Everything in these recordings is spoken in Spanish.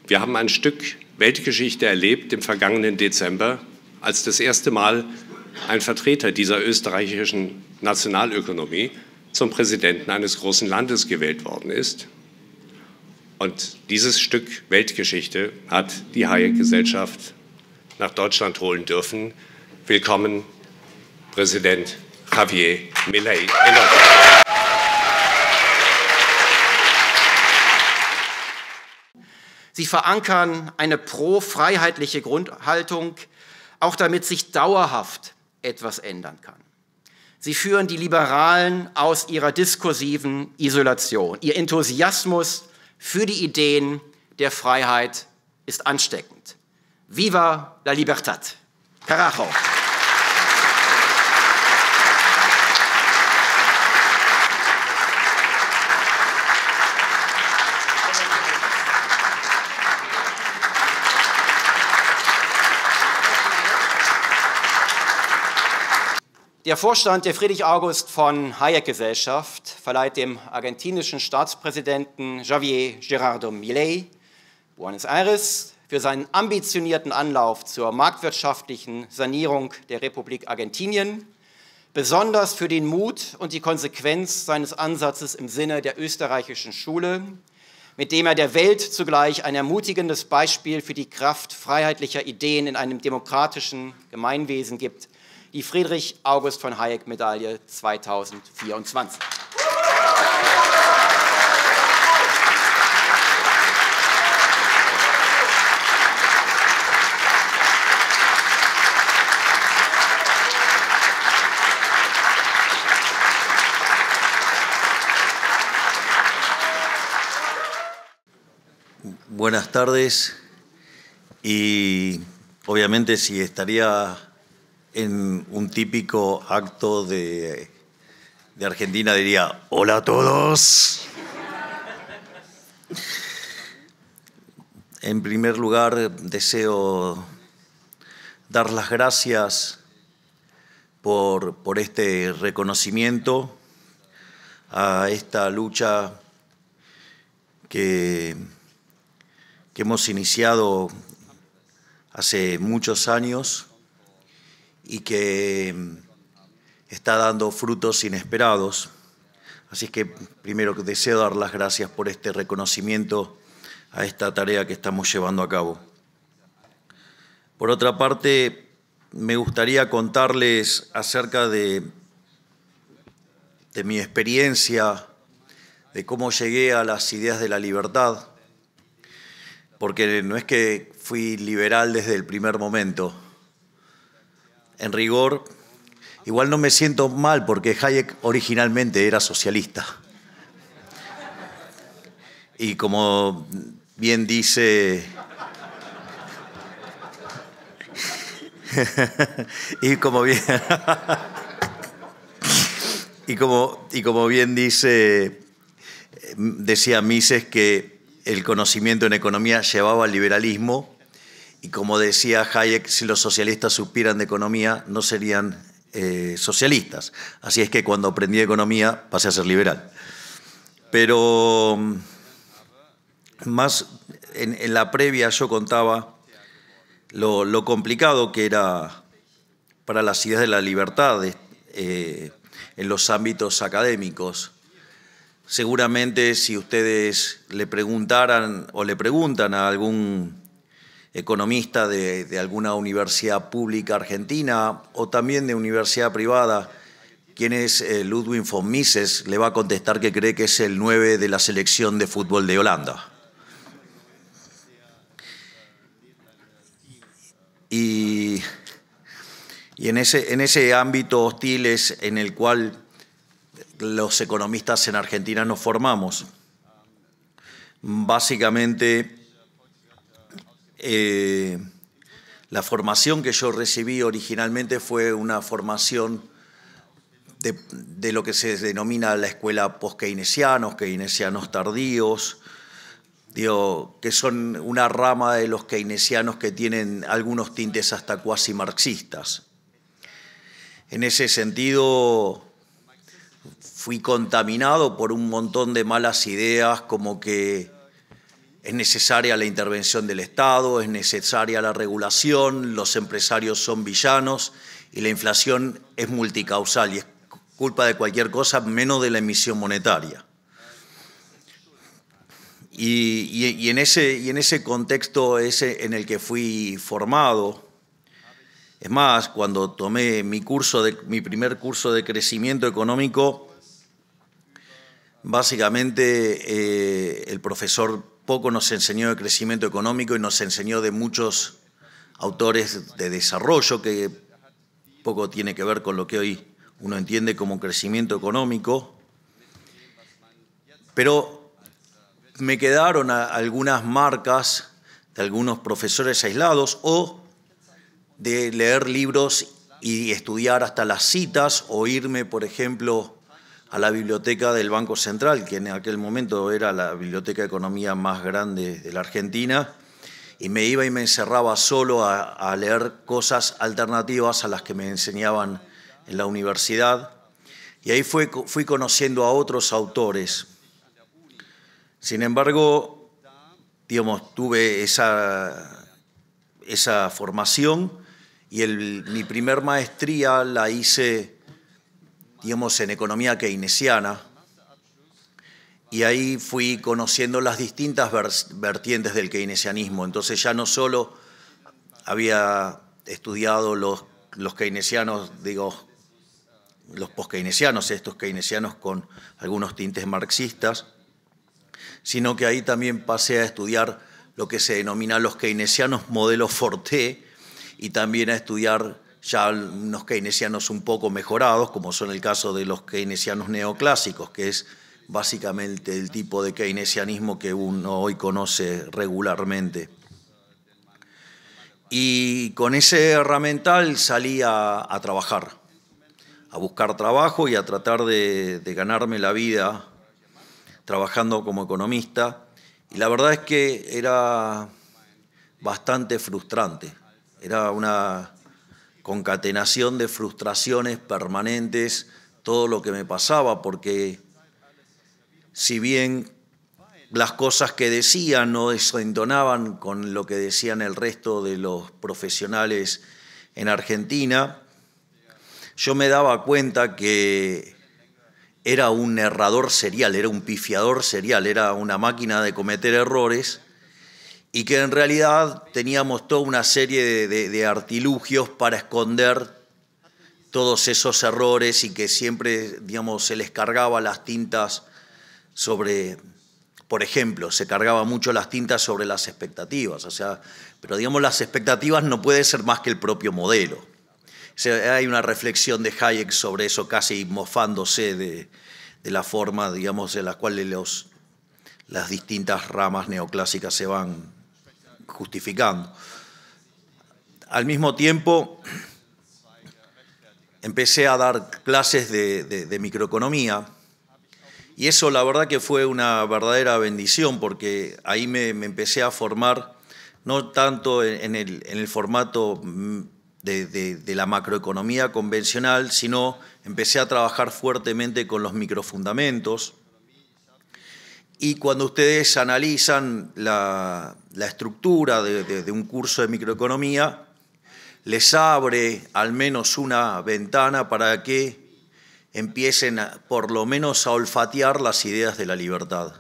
Wir haben ein Stück Weltgeschichte erlebt im vergangenen Dezember, als das erste Mal ein Vertreter dieser österreichischen Nationalökonomie zum Präsidenten eines großen Landes gewählt worden ist. Und dieses Stück Weltgeschichte hat die Hayek-Gesellschaft nach Deutschland holen dürfen. Willkommen, Präsident Javier Milei. Sie verankern eine pro-freiheitliche Grundhaltung, auch damit sich dauerhaft etwas ändern kann. Sie führen die Liberalen aus ihrer diskursiven Isolation. Ihr Enthusiasmus für die Ideen der Freiheit ist ansteckend. Viva la libertad! Carajo! Der Vorstand der Friedrich-August-von-Hayek-Gesellschaft verleiht dem argentinischen Staatspräsidenten Javier Gerardo Milei Buenos Aires für seinen ambitionierten Anlauf zur marktwirtschaftlichen Sanierung der Republik Argentinien, besonders für den Mut und die Konsequenz seines Ansatzes im Sinne der österreichischen Schule, mit dem er der Welt zugleich ein ermutigendes Beispiel für die Kraft freiheitlicher Ideen in einem demokratischen Gemeinwesen gibt, die Friedrich-August-von-Hayek-Medaille 2024. Buenas tardes, y obviamente si estaría en un típico acto de Argentina diría hola a todos. En primer lugar deseo dar las gracias por este reconocimiento a esta lucha que hemos iniciado hace muchos años y que está dando frutos inesperados. Así es que primero deseo dar las gracias por este reconocimiento a esta tarea que estamos llevando a cabo. Por otra parte, me gustaría contarles acerca de mi experiencia, de cómo llegué a las ideas de la libertad, porque no es que fui liberal desde el primer momento. En rigor, igual no me siento mal porque Hayek originalmente era socialista. Y como bien dice... y como bien decía Mises que el conocimiento en economía llevaba al liberalismo, y como decía Hayek, si los socialistas supieran de economía no serían socialistas. Así es que cuando aprendí economía pasé a ser liberal. Pero más en la previa yo contaba lo complicado que era para las ideas de la libertad en los ámbitos académicos. Seguramente si ustedes le preguntaran o le preguntan a algún economista de alguna universidad pública argentina o también de universidad privada, quién es Ludwig von Mises, le va a contestar que cree que es el 9 de la selección de fútbol de Holanda. Y en ese ámbito hostil es en el cual los economistas en Argentina nos formamos. Básicamente, la formación que yo recibí originalmente fue una formación de lo que se denomina la escuela post-keynesianos, keynesianos tardíos, que son una rama de los keynesianos que tienen algunos tintes hasta cuasi marxistas. En ese sentido, fui contaminado por un montón de malas ideas, como que es necesaria la intervención del Estado, es necesaria la regulación, los empresarios son villanos y la inflación es multicausal y es culpa de cualquier cosa menos de la emisión monetaria. Y en ese contexto en el que fui formado, es más, cuando tomé mi primer curso de crecimiento económico, básicamente el profesor poco nos enseñó de crecimiento económico y nos enseñó de muchos autores de desarrollo que poco tiene que ver con lo que hoy uno entiende como crecimiento económico, pero me quedaron algunas marcas de algunos profesores aislados o de leer libros y estudiar hasta las citas o irme, por ejemplo, a la biblioteca del Banco Central, que en aquel momento era la biblioteca de economía más grande de la Argentina, y me iba y me encerraba solo a leer cosas alternativas a las que me enseñaban en la universidad, y ahí fui conociendo a otros autores. Sin embargo, digamos, tuve esa formación y mi primer maestría la hice, digamos, en economía keynesiana, y ahí fui conociendo las distintas vertientes del keynesianismo. Entonces ya no solo había estudiado los keynesianos, digo, los post-keynesianos, estos keynesianos con algunos tintes marxistas, sino que ahí también pasé a estudiar lo que se denomina los keynesianos modelo Forté y también a estudiar ya unos keynesianos un poco mejorados, como son el caso de los keynesianos neoclásicos, que es básicamente el tipo de keynesianismo que uno hoy conoce regularmente. Y con ese herramental salí a trabajar, a buscar trabajo y a tratar de ganarme la vida trabajando como economista. Y la verdad es que era bastante frustrante. Era una concatenación de frustraciones permanentes todo lo que me pasaba, porque si bien las cosas que decían no desentonaban con lo que decían el resto de los profesionales en Argentina, yo me daba cuenta que era un errador serial, era un pifiador serial, era una máquina de cometer errores y que en realidad teníamos toda una serie de artilugios para esconder todos esos errores y que siempre, digamos, se les cargaba las tintas sobre, por ejemplo, se cargaba mucho las tintas sobre las expectativas, o sea, pero digamos las expectativas no puede ser más que el propio modelo. O sea, hay una reflexión de Hayek sobre eso, casi mofándose de la forma, digamos, en la cual las distintas ramas neoclásicas se van justificando. Al mismo tiempo, empecé a dar clases de microeconomía y eso la verdad que fue una verdadera bendición porque ahí me empecé a formar no tanto en el formato de la macroeconomía convencional, sino empecé a trabajar fuertemente con los microfundamentos. Y cuando ustedes analizan la estructura de un curso de microeconomía, les abre al menos una ventana para que empiecen por lo menos a olfatear las ideas de la libertad.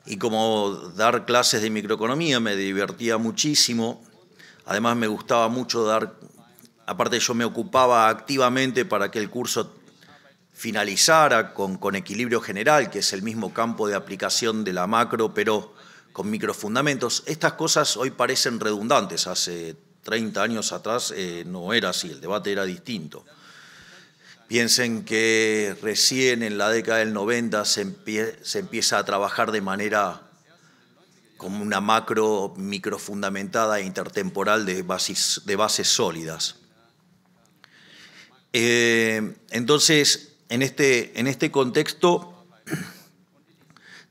Y como dar clases de microeconomía me divertía muchísimo, además me gustaba mucho aparte yo me ocupaba activamente para que el curso finalizara con equilibrio general, que es el mismo campo de aplicación de la macro, pero con microfundamentos. Estas cosas hoy parecen redundantes, hace 30 años atrás no era así, el debate era distinto. Piensen que recién en la década del 90 se empieza a trabajar de manera como una macro microfundamentada e intertemporal de bases sólidas. Entonces, en este contexto,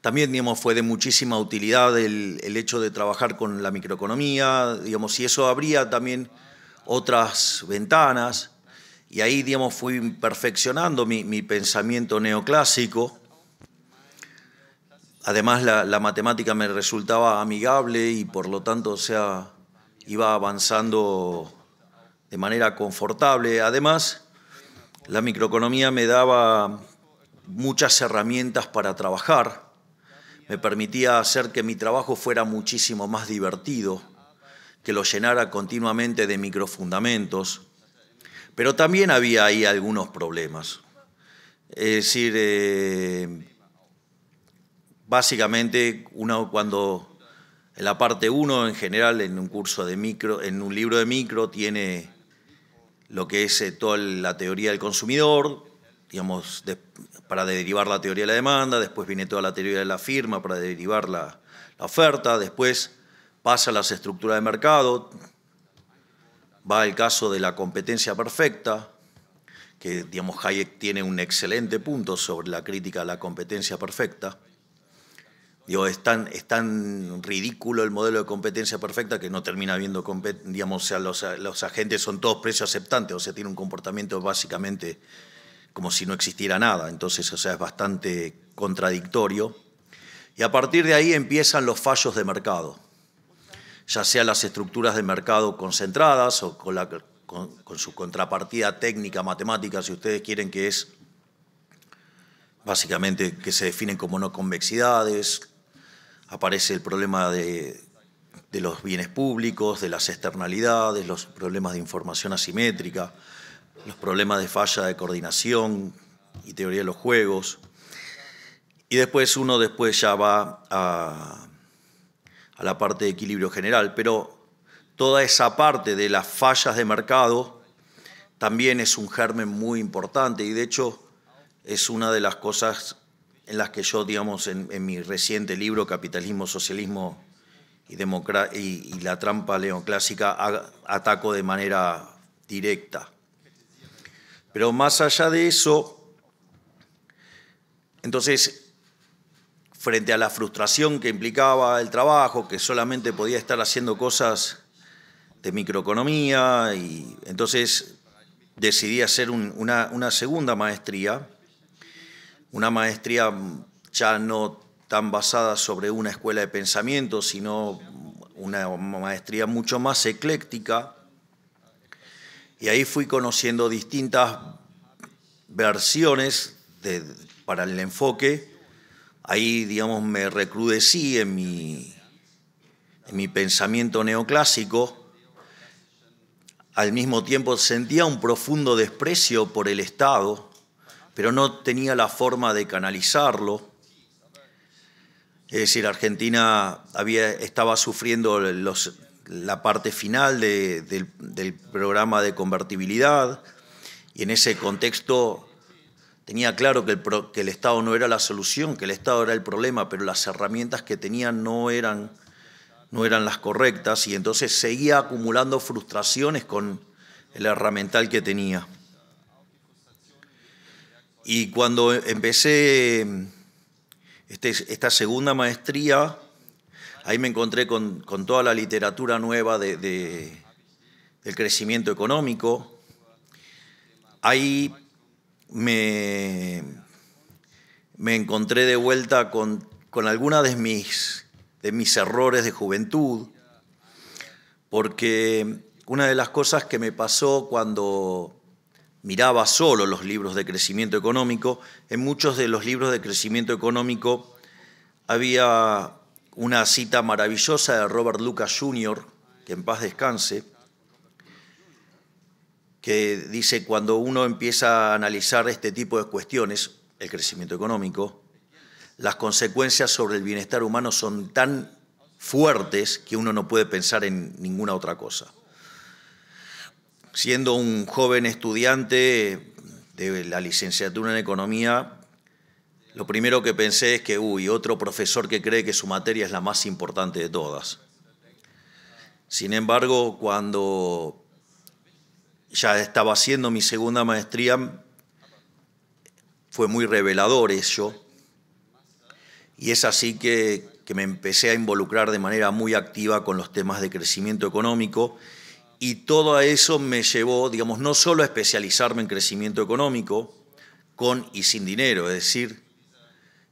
también, digamos, fue de muchísima utilidad el hecho de trabajar con la microeconomía, digamos, y eso abría también otras ventanas, y ahí, digamos, fui perfeccionando mi pensamiento neoclásico, Además, la matemática me resultaba amigable y por lo tanto, o sea, iba avanzando de manera confortable. Además, la microeconomía me daba muchas herramientas para trabajar, me permitía hacer que mi trabajo fuera muchísimo más divertido, que lo llenara continuamente de microfundamentos, pero también había ahí algunos problemas. Es decir, básicamente uno cuando en la parte 1 en general en un curso de micro, en un libro de micro tiene lo que es toda la teoría del consumidor, digamos, para derivar la teoría de la demanda, después viene toda la teoría de la firma para derivar la oferta, después pasa a las estructuras de mercado, va el caso de la competencia perfecta, que digamos Hayek tiene un excelente punto sobre la crítica a la competencia perfecta. Digo, es tan ridículo el modelo de competencia perfecta que no termina habiendo, digamos, o sea, los agentes son todos precios aceptantes, o sea, tiene un comportamiento básicamente como si no existiera nada, entonces, o sea, es bastante contradictorio. Y a partir de ahí empiezan los fallos de mercado, ya sea las estructuras de mercado concentradas o con su contrapartida técnica, matemática, si ustedes quieren, que es básicamente que se definen como no convexidades. Aparece el problema de los bienes públicos, de las externalidades, los problemas de información asimétrica, los problemas de falla de coordinación y teoría de los juegos. Y después uno ya va a la parte de equilibrio general, pero toda esa parte de las fallas de mercado también es un germen muy importante y de hecho es una de las cosas en las que yo, digamos, en mi reciente libro Capitalismo, Socialismo y la trampa neoclásica ataco de manera directa. Pero más allá de eso, entonces, frente a la frustración que implicaba el trabajo, que solamente podía estar haciendo cosas de microeconomía, y entonces decidí hacer una segunda maestría, una maestría ya no tan basada sobre una escuela de pensamiento, sino una maestría mucho más ecléctica. Y ahí fui conociendo distintas versiones para el enfoque. Ahí, digamos, me recrudecí en mi pensamiento neoclásico. Al mismo tiempo sentía un profundo desprecio por el Estado, pero no tenía la forma de canalizarlo. Es decir, Argentina estaba sufriendo la parte final del programa de convertibilidad y en ese contexto tenía claro que el Estado no era la solución, que el Estado era el problema, pero las herramientas que tenían no eran las correctas y entonces seguía acumulando frustraciones con el herramental que tenía. Y cuando empecé esta segunda maestría, ahí me encontré con toda la literatura nueva del crecimiento económico. Ahí me encontré de vuelta con algunas de mis errores de juventud, porque una de las cosas que me pasó cuando miraba solo los libros de crecimiento económico, en muchos de los libros de crecimiento económico había una cita maravillosa de Robert Lucas Jr., que en paz descanse, que dice: cuando uno empieza a analizar este tipo de cuestiones, el crecimiento económico, las consecuencias sobre el bienestar humano son tan fuertes que uno no puede pensar en ninguna otra cosa. Siendo un joven estudiante de la licenciatura en Economía, lo primero que pensé es que, otro profesor que cree que su materia es la más importante de todas. Sin embargo, cuando ya estaba haciendo mi segunda maestría, fue muy revelador eso, y es así que me empecé a involucrar de manera muy activa con los temas de crecimiento económico, y todo eso me llevó, digamos, no solo a especializarme en crecimiento económico, con y sin dinero, es decir,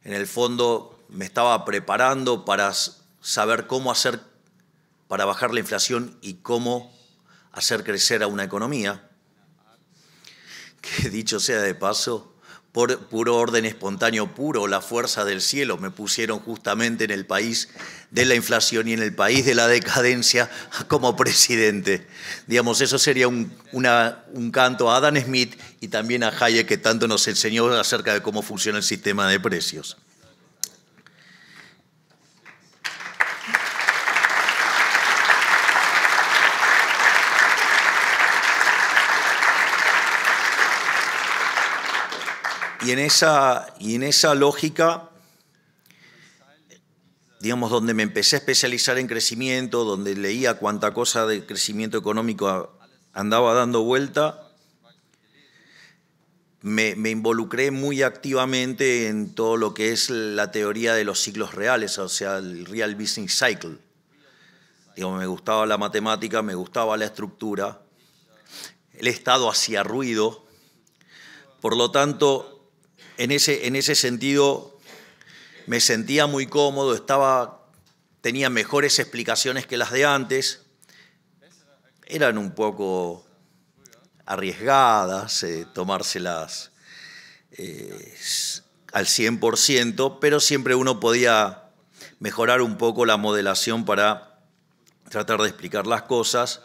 en el fondo me estaba preparando para saber cómo hacer para bajar la inflación y cómo hacer crecer a una economía, que dicho sea de paso, por puro orden espontáneo puro, la fuerza del cielo, me pusieron justamente en el país de la inflación y en el país de la decadencia como presidente. Digamos, eso sería un canto a Adam Smith y también a Hayek, que tanto nos enseñó acerca de cómo funciona el sistema de precios. Y en esa lógica, digamos, donde me empecé a especializar en crecimiento, donde leía cuánta cosa de crecimiento económico andaba dando vuelta, me involucré muy activamente en todo lo que es la teoría de los ciclos reales, o sea, el Real Business Cycle. Digamos, me gustaba la matemática, me gustaba la estructura, el Estado hacía ruido, por lo tanto, en ese sentido me sentía muy cómodo, tenía mejores explicaciones que las de antes, eran un poco arriesgadas, tomárselas al 100%, pero siempre uno podía mejorar un poco la modelación para tratar de explicar las cosas.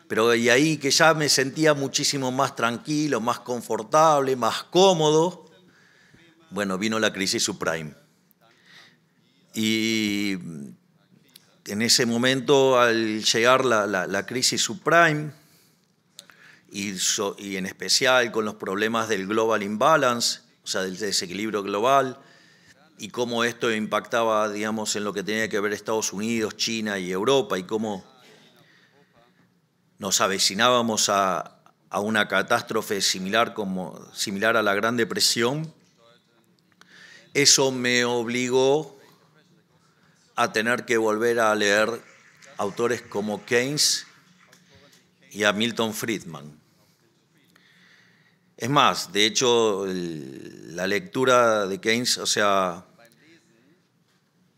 Pero y ahí que ya me sentía muchísimo más tranquilo, más confortable, más cómodo, bueno, vino la crisis subprime. Y en ese momento, al llegar la crisis subprime, y en especial con los problemas del global imbalance, o sea, del desequilibrio global, y cómo esto impactaba, digamos, en lo que tenía que ver Estados Unidos, China y Europa, y cómo nos avecinábamos a una catástrofe similar a la Gran Depresión, eso me obligó a tener que volver a leer autores como Keynes y a Milton Friedman. Es más, de hecho, la lectura de Keynes, o sea,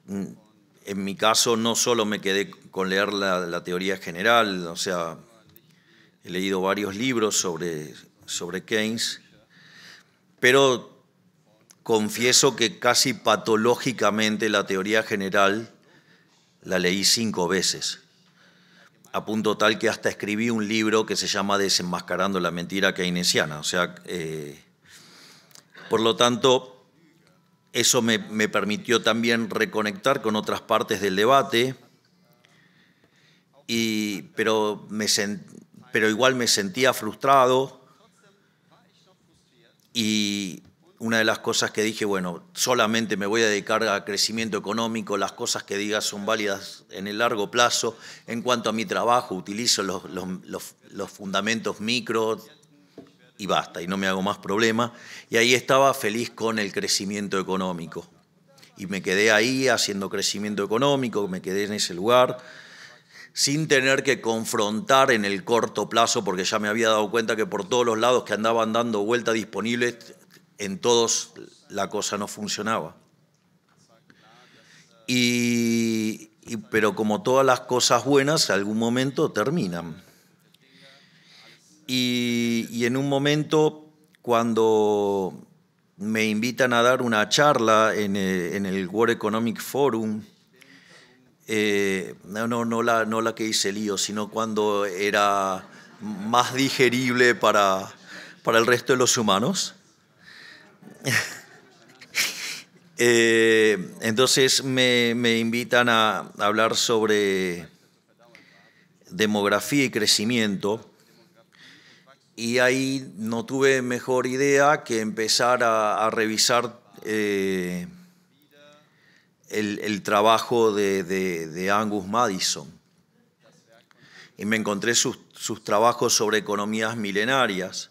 en mi caso no solo me quedé con leer la teoría general, o sea, he leído varios libros sobre Keynes, pero confieso que casi patológicamente la teoría general la leí 5 veces, a punto tal que hasta escribí un libro que se llama Desenmascarando la mentira keynesiana. O sea, por lo tanto, eso me permitió también reconectar con otras partes del debate, pero igual me sentía frustrado, y una de las cosas que dije, bueno, solamente me voy a dedicar a crecimiento económico, las cosas que diga son válidas en el largo plazo. En cuanto a mi trabajo, utilizo los fundamentos micro y basta, y no me hago más problema. Y ahí estaba feliz con el crecimiento económico. Y me quedé ahí haciendo crecimiento económico, me quedé en ese lugar, sin tener que confrontar en el corto plazo, porque ya me había dado cuenta que por todos los lados que andaban dando vueltas disponibles, en todos la cosa no funcionaba. Pero como todas las cosas buenas, en algún momento terminan. Y en un momento, cuando me invitan a dar una charla en el World Economic Forum, no la que hice lío, sino cuando era más digerible para el resto de los humanos. Entonces me invitan a hablar sobre demografía y crecimiento, y ahí no tuve mejor idea que empezar a revisar el trabajo de Angus Madison, y me encontré sus trabajos sobre economías milenarias,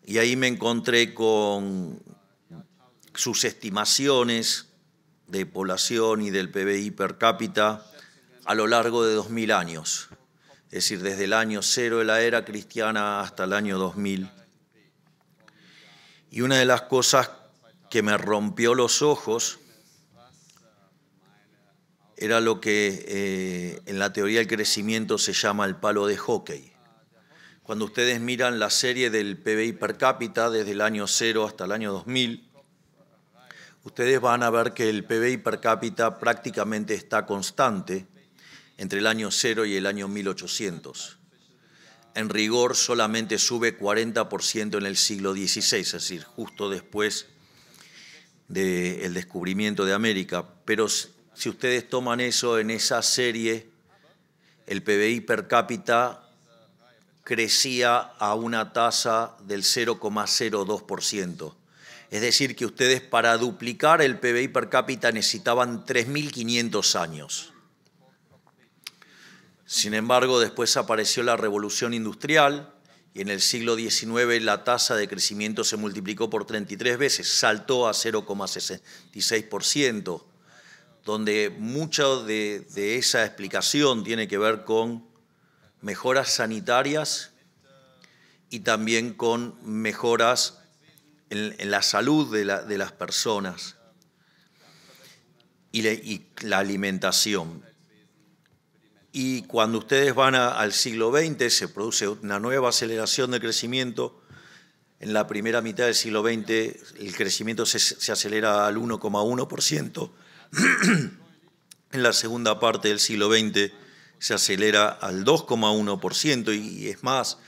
y ahí me encontré con sus estimaciones de población y del PBI per cápita a lo largo de 2000 años, es decir, desde el año 0 de la era cristiana hasta el año 2000. Y una de las cosas que me rompió los ojos era lo que en la teoría del crecimiento se llama el palo de hockey. Cuando ustedes miran la serie del PBI per cápita desde el año 0 hasta el año 2000, ustedes van a ver que el PBI per cápita prácticamente está constante entre el año 0 y el año 1800. En rigor solamente sube 40% en el siglo XVI, es decir, justo después del descubrimiento de América. Pero si ustedes toman eso en esa serie, el PBI per cápita crecía a una tasa del 0,02%. Es decir, que ustedes para duplicar el PBI per cápita necesitaban 3.500 años. Sin embargo, después apareció la Revolución Industrial y en el siglo XIX la tasa de crecimiento se multiplicó por 33 veces, saltó a 0,66%, donde mucho de esa explicación tiene que ver con mejoras sanitarias y también con mejoras en la salud de las personas y la alimentación. Y cuando ustedes van al siglo XX se produce una nueva aceleración de crecimiento. En la primera mitad del siglo XX el crecimiento se acelera al 1,1%. En la segunda parte del siglo XX se acelera al 2,1% y es más,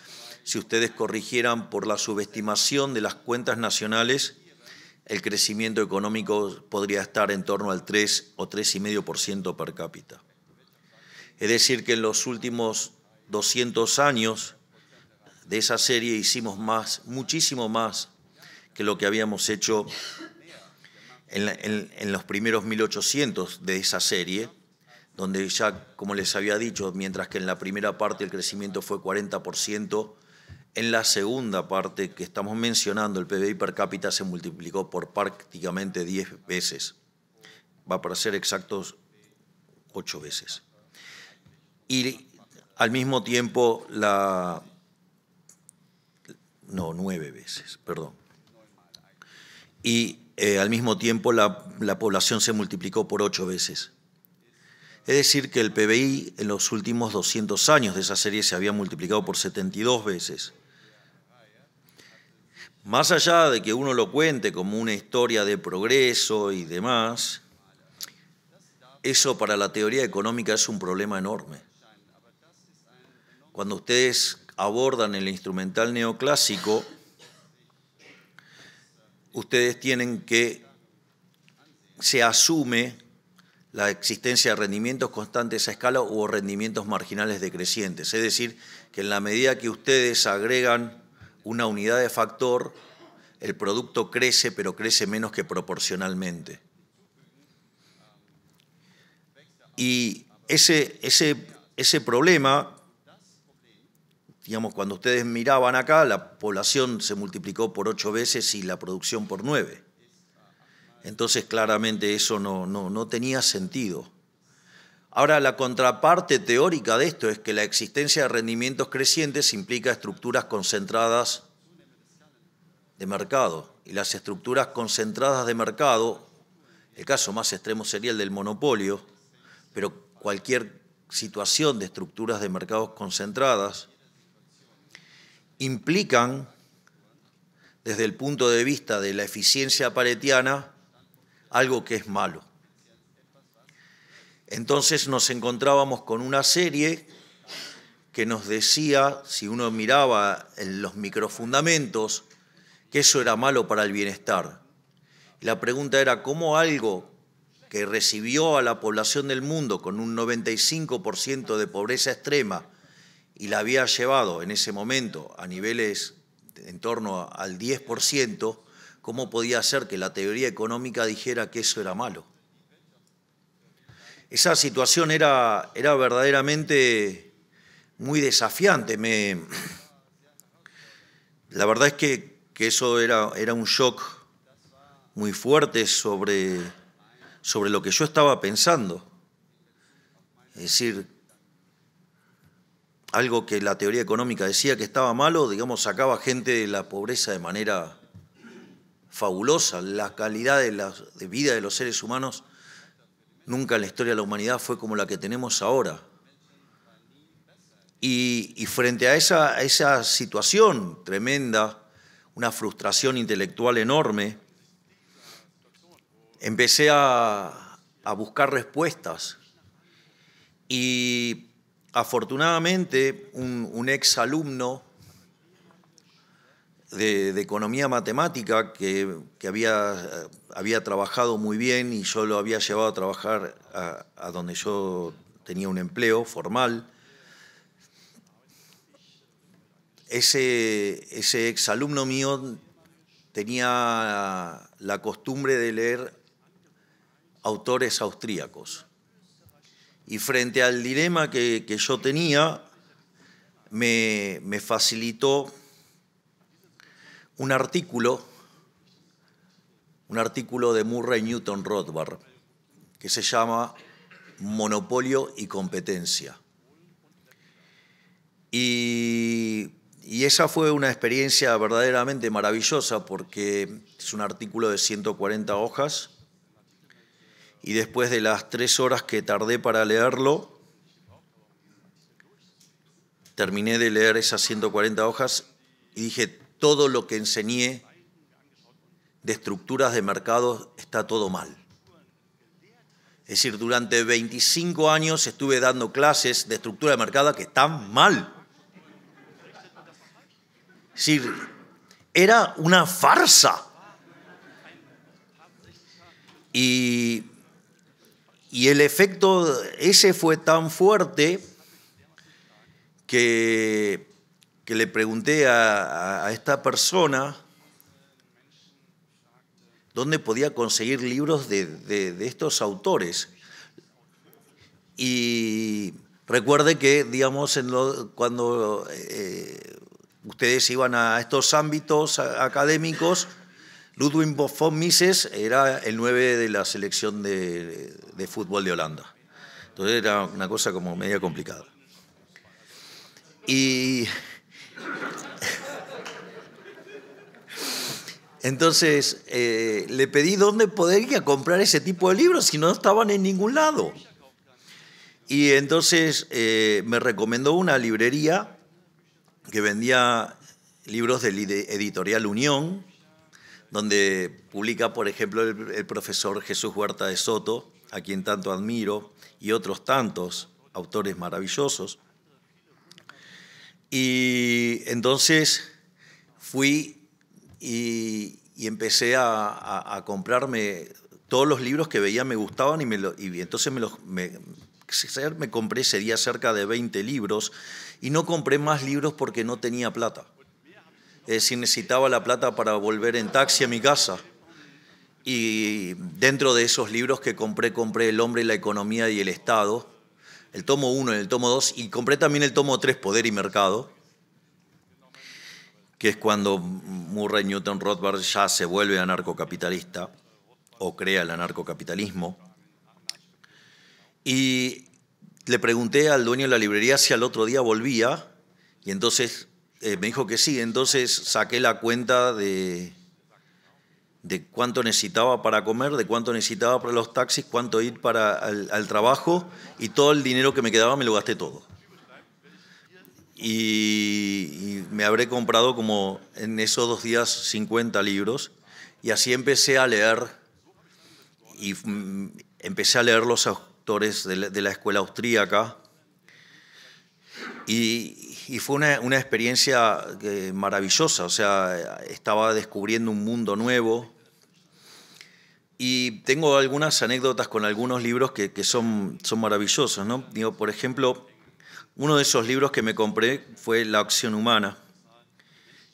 si ustedes corrigieran por la subestimación de las cuentas nacionales, el crecimiento económico podría estar en torno al 3 o 3,5% per cápita. Es decir, que en los últimos 200 años de esa serie hicimos muchísimo más que lo que habíamos hecho en los primeros 1800 de esa serie, donde ya, como les había dicho, mientras que en la primera parte el crecimiento fue 40%, en la segunda parte que estamos mencionando, el PBI per cápita se multiplicó por prácticamente 10 veces. Va para ser exactos, 8 veces. Y al mismo tiempo, 9 veces, perdón. Y al mismo tiempo la población se multiplicó por 8 veces. Es decir, que el PBI en los últimos 200 años de esa serie se había multiplicado por 72 veces. Más allá de que uno lo cuente como una historia de progreso y demás, eso para la teoría económica es un problema enorme. Cuando ustedes abordan el instrumental neoclásico, ustedes tienen que se asume la existencia de rendimientos constantes a escala o rendimientos marginales decrecientes. Es decir, que en la medida que ustedes agregan una unidad de factor, el producto crece, pero crece menos que proporcionalmente. Y ese problema, digamos, cuando ustedes miraban acá, la población se multiplicó por 8 veces y la producción por 9. Entonces, claramente eso no tenía sentido. Ahora, la contraparte teórica de esto es que la existencia de rendimientos crecientes implica estructuras concentradas de mercado. Y las estructuras concentradas de mercado, el caso más extremo sería el del monopolio, pero cualquier situación de estructuras de mercados concentradas implican, desde el punto de vista de la eficiencia paretiana, algo que es malo. Entonces nos encontrábamos con una serie que nos decía, si uno miraba en los microfundamentos, que eso era malo para el bienestar. Y la pregunta era cómo algo que recibió a la población del mundo con un 95% de pobreza extrema y la había llevado en ese momento a niveles en torno al 10%, ¿cómo podía ser que la teoría económica dijera que eso era malo? Esa situación era verdaderamente muy desafiante. La verdad es que eso era un shock muy fuerte sobre lo que yo estaba pensando. Es decir, algo que la teoría económica decía que estaba malo, digamos, sacaba gente de la pobreza de manera fabulosa. La calidad de vida de los seres humanos nunca en la historia de la humanidad fue como la que tenemos ahora. Y frente a esa situación tremenda, una frustración intelectual enorme, empecé a buscar respuestas. Y afortunadamente un ex alumno de economía matemática que había trabajado muy bien y yo lo había llevado a trabajar a donde yo tenía un empleo formal, ese exalumno mío tenía la costumbre de leer autores austríacos. Y frente al dilema que yo tenía, me facilitó un artículo de Murray Newton Rothbard que se llama Monopolio y competencia. Y esa fue una experiencia verdaderamente maravillosa porque es un artículo de 140 hojas y después de las 3 horas que tardé para leerlo, terminé de leer esas 140 hojas y dije, todo lo que enseñé de estructuras de mercado está todo mal. Es decir, durante 25 años estuve dando clases de estructura de mercado que están mal. Es decir, era una farsa. Y el efecto ese fue tan fuerte que le pregunté a esta persona dónde podía conseguir libros de estos autores. Y recuerde que, digamos, cuando ustedes iban a estos ámbitos académicos, Ludwig von Mises era el 9 de la selección de fútbol de Holanda. Entonces era una cosa como media complicada. Y entonces le pedí dónde podría comprar ese tipo de libros si no estaban en ningún lado. Y entonces me recomendó una librería que vendía libros de Editorial Unión, donde publica, por ejemplo, el profesor Jesús Huerta de Soto, a quien tanto admiro, y otros tantos autores maravillosos. Y entonces fui y empecé a comprarme todos los libros que veía me gustaban y entonces me compré ese día cerca de 20 libros y no compré más libros porque no tenía plata. Es decir, necesitaba la plata para volver en taxi a mi casa. Y dentro de esos libros que compré El hombre, la economía y el Estado, el tomo 1 y el tomo 2, y compré también el tomo 3, Poder y Mercado, que es cuando Murray Newton Rothbard ya se vuelve anarcocapitalista o crea el anarcocapitalismo. Y le pregunté al dueño de la librería si al otro día volvía, y entonces me dijo que sí. Entonces saqué la cuenta de cuánto necesitaba para comer, de cuánto necesitaba para los taxis, cuánto ir al trabajo, y todo el dinero que me quedaba me lo gasté todo. Y me habré comprado como en esos 2 días 50 libros, y así empecé a leer, y empecé a leer los autores de la escuela austríaca, y fue una experiencia maravillosa. O sea, estaba descubriendo un mundo nuevo. Y tengo algunas anécdotas con algunos libros que son maravillosos, ¿no? Digo, por ejemplo, uno de esos libros que me compré fue La acción humana.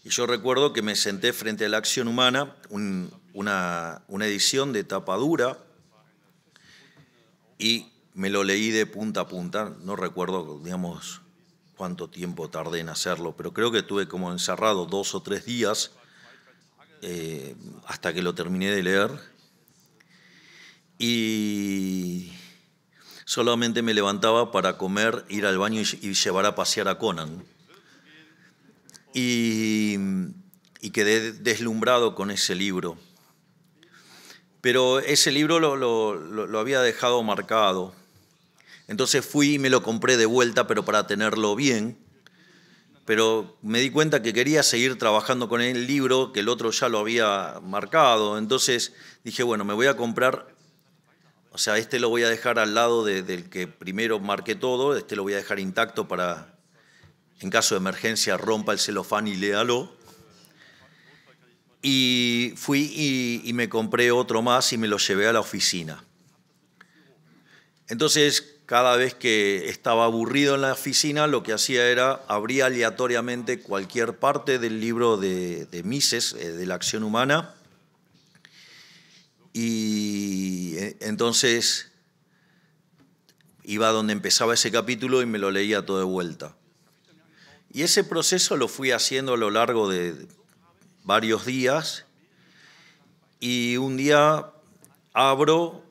Y yo recuerdo que me senté frente a La acción humana, una edición de tapa dura, y me lo leí de punta a punta. No recuerdo, digamos, cuánto tiempo tardé en hacerlo, pero creo que estuve como encerrado 2 o 3 días hasta que lo terminé de leer. Y solamente me levantaba para comer, ir al baño y llevar a pasear a Conan. Y quedé deslumbrado con ese libro. Pero ese libro lo había dejado marcado. Entonces fui y me lo compré de vuelta, pero para tenerlo bien. Pero me di cuenta que quería seguir trabajando con el libro, que el otro ya lo había marcado. Entonces dije, bueno, me voy a comprar, o sea, este lo voy a dejar al lado del que primero marqué todo, este lo voy a dejar intacto para, en caso de emergencia, rompa el celofán y léalo. Y fui y me compré otro más y me lo llevé a la oficina. Entonces, cada vez que estaba aburrido en la oficina, lo que hacía era abría aleatoriamente cualquier parte del libro de Mises, de la acción humana, y entonces iba donde empezaba ese capítulo y me lo leía todo de vuelta. Y ese proceso lo fui haciendo a lo largo de varios días, y un día abro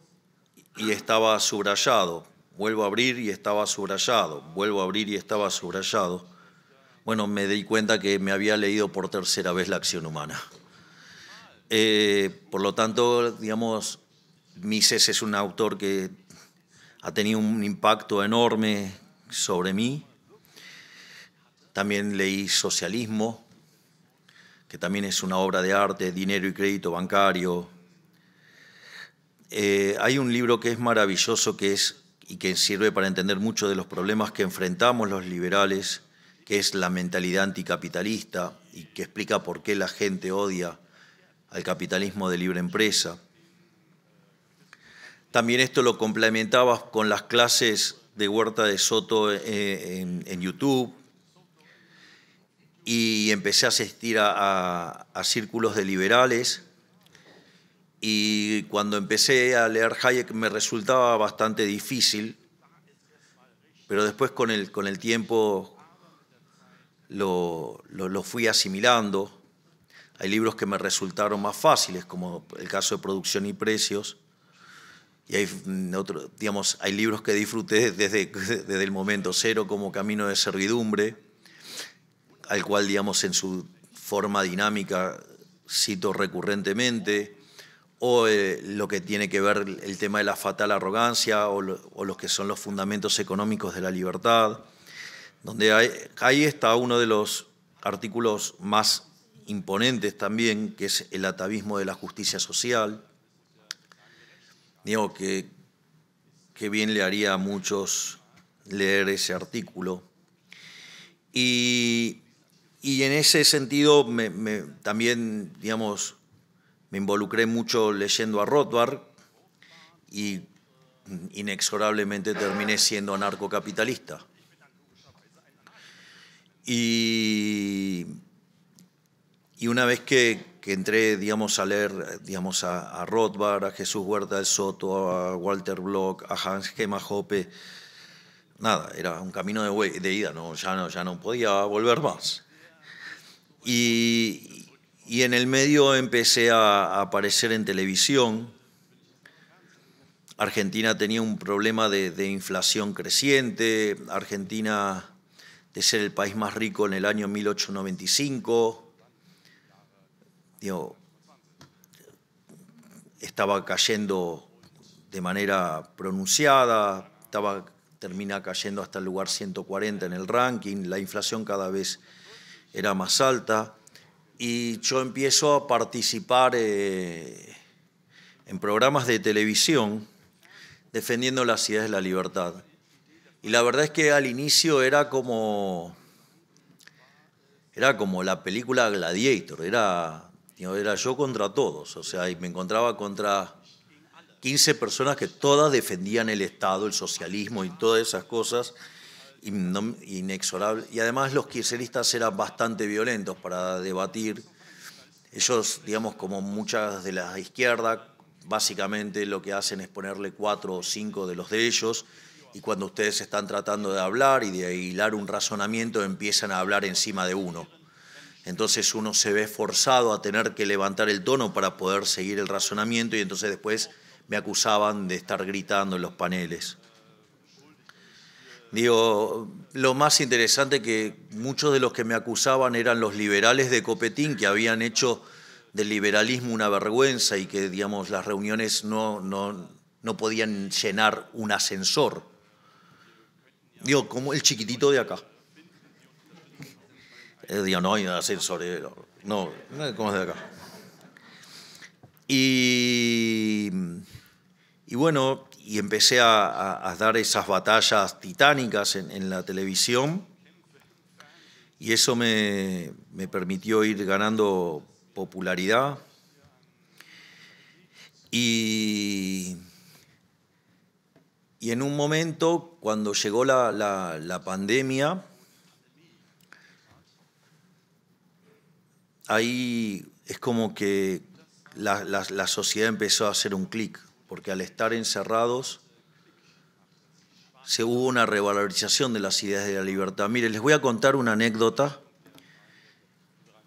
y estaba subrayado. Vuelvo a abrir y estaba subrayado. Vuelvo a abrir y estaba subrayado. Bueno, me di cuenta que me había leído por tercera vez La acción humana. Por lo tanto, digamos, Mises es un autor que ha tenido un impacto enorme sobre mí. También leí Socialismo, que también es una obra de arte, Dinero y crédito bancario. Hay un libro que es maravilloso y que sirve para entender mucho de los problemas que enfrentamos los liberales, que es La mentalidad anticapitalista, y que explica por qué la gente odia al capitalismo de libre empresa. También esto lo complementaba con las clases de Huerta de Soto en YouTube, y empecé a asistir a círculos de liberales. Y cuando empecé a leer Hayek me resultaba bastante difícil, pero después con el tiempo lo fui asimilando. Hay libros que me resultaron más fáciles, como el caso de Producción y Precios, y hay libros que disfruté desde el momento cero, como Camino de Servidumbre, al cual, digamos, en su forma dinámica cito recurrentemente, o lo que tiene que ver el tema de la fatal arrogancia, o los que son los fundamentos económicos de la libertad, donde ahí está uno de los artículos más imponentes también, que es El atavismo de la justicia social. Digo que bien le haría a muchos leer ese artículo. Y en ese sentido también, digamos, me involucré mucho leyendo a Rothbard y inexorablemente terminé siendo anarcocapitalista. Y una vez que entré, digamos, a leer, digamos, a Rothbard, a Jesús Huerta de Soto, a Walter Block, a Hans Gemma Hoppe, nada, era un camino de ida, ya no podía volver más. Y en el medio empecé a aparecer en televisión. Argentina tenía un problema de inflación creciente. Argentina, de ser el país más rico en el año 1895, estaba cayendo de manera pronunciada, termina cayendo hasta el lugar 140 en el ranking, la inflación cada vez era más alta, y yo empiezo a participar en programas de televisión defendiendo las ideas de la libertad. Y la verdad es que al inicio era como la película Gladiator, era yo contra todos, o sea, y me encontraba contra 15 personas que todas defendían el Estado, el socialismo y todas esas cosas, inexorable. Y además los kirchneristas eran bastante violentos para debatir. Ellos, digamos, como muchas de la izquierda, básicamente lo que hacen es ponerle 4 o 5 de los de ellos, y cuando ustedes están tratando de hablar y de hilar un razonamiento, empiezan a hablar encima de uno. Entonces uno se ve forzado a tener que levantar el tono para poder seguir el razonamiento, y entonces después me acusaban de estar gritando en los paneles. Lo más interesante que muchos de los que me acusaban eran los liberales de Copetín, que habían hecho del liberalismo una vergüenza y que, digamos, las reuniones no podían llenar un ascensor. Digo, como el chiquitito de acá. Digo, no hay ascensor, no, como es de acá. Y bueno, y empecé a dar esas batallas titánicas en la televisión, y eso me permitió ir ganando popularidad. Y en un momento, cuando llegó la pandemia, ahí es como que la sociedad empezó a hacer un clic, porque al estar encerrados hubo una revalorización de las ideas de la libertad. Mire, les voy a contar una anécdota